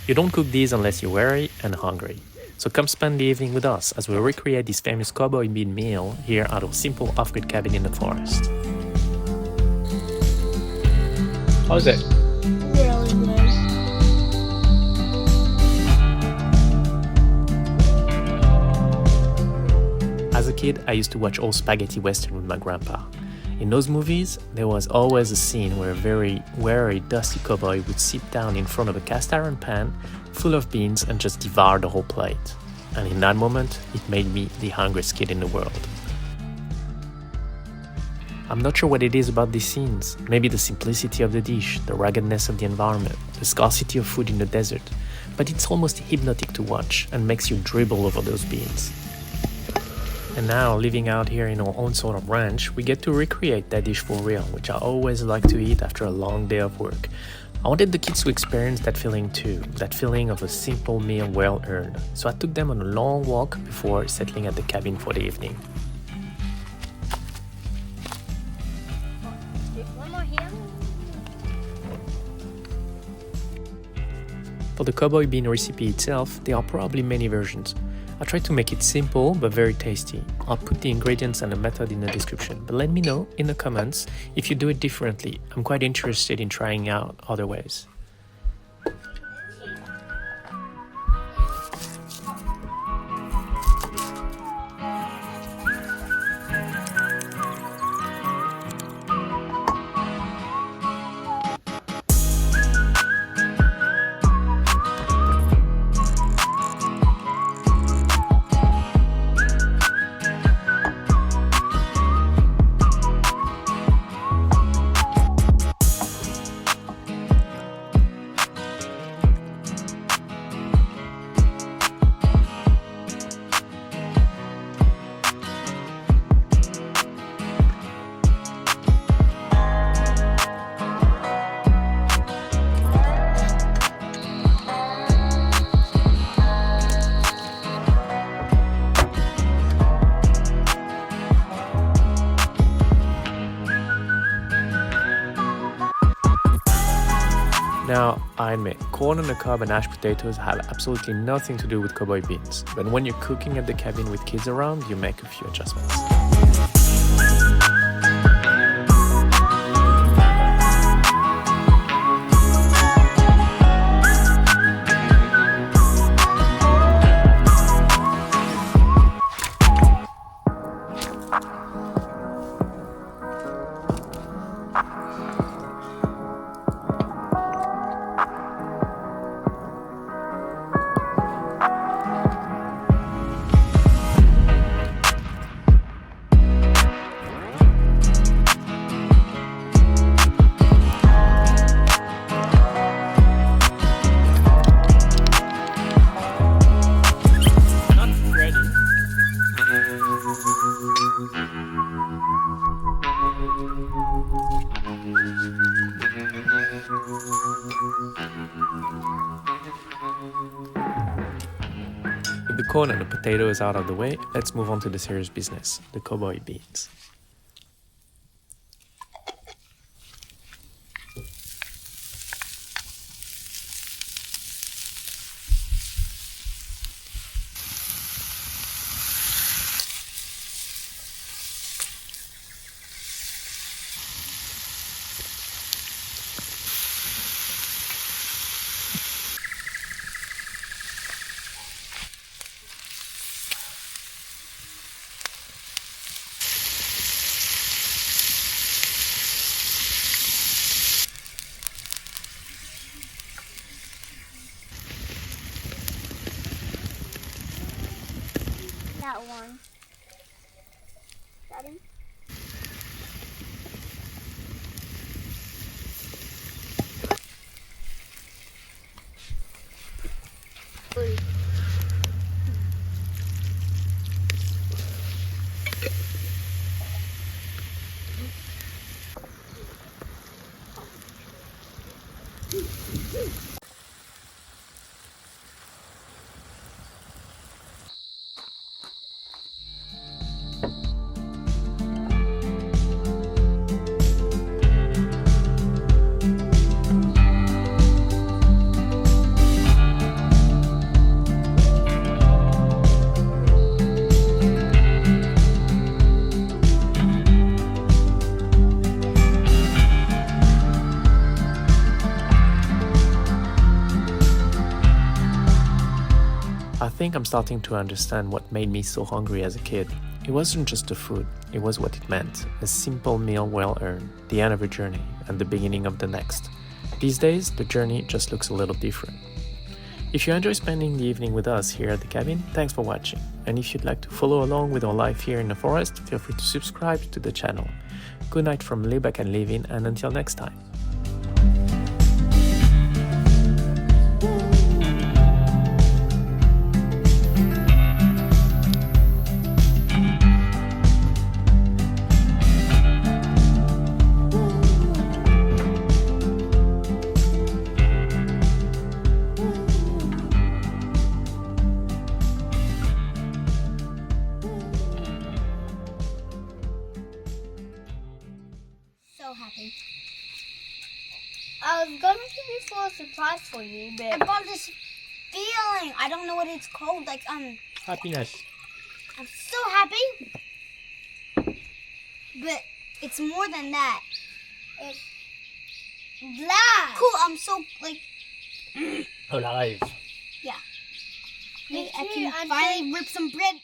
You don't cook these unless you're weary and hungry. So come spend the evening with us as we recreate this famous cowboy bean meal here at our simple off-grid cabin in the forest. How's it? Really good. As a kid, I used to watch old spaghetti western with my grandpa. In those movies, there was always a scene where a very weary, dusty cowboy would sit down in front of a cast iron pan full of beans and just devour the whole plate. And in that moment, it made me the hungriest kid in the world. I'm not sure what it is about these scenes. Maybe the simplicity of the dish, the ruggedness of the environment, the scarcity of food in the desert, but it's almost hypnotic to watch and makes you dribble over those beans. And now, living out here in our own sort of ranch, we get to recreate that dish for real, which I always like to eat after a long day of work. I wanted the kids to experience that feeling too, that feeling of a simple meal well earned. So I took them on a long walk before settling at the cabin for the evening. One more here. For the cowboy bean recipe itself, there are probably many versions. I tried to make it simple but very tasty. I'll put the ingredients and the method in the description, but let me know in the comments if you do it differently. I'm quite interested in trying out other ways. Now, I admit, corn on the cob and mashed potatoes have absolutely nothing to do with cowboy beans, but when you're cooking at the cabin with kids around, you make a few adjustments. With the corn and the potatoes out of the way, let's move on to the serious business, the cowboy beans. That one. Got him? I think I'm starting to understand what made me so hungry as a kid. It wasn't just the food, it was what it meant. A simple meal well earned, the end of a journey, and the beginning of the next. These days, the journey just looks a little different. If you enjoy spending the evening with us here at the cabin, thanks for watching. And if you'd like to follow along with our life here in the forest, feel free to subscribe to the channel. Good night from Lebac and Levin, and until next time. So happy. I was going to be for a surprise for you, but I got this feeling. I don't know what it's called. Like Happiness. I'm so happy, but it's more than that. It's glad. Cool. I'm so like Alive. yeah. I can finally rip some bread.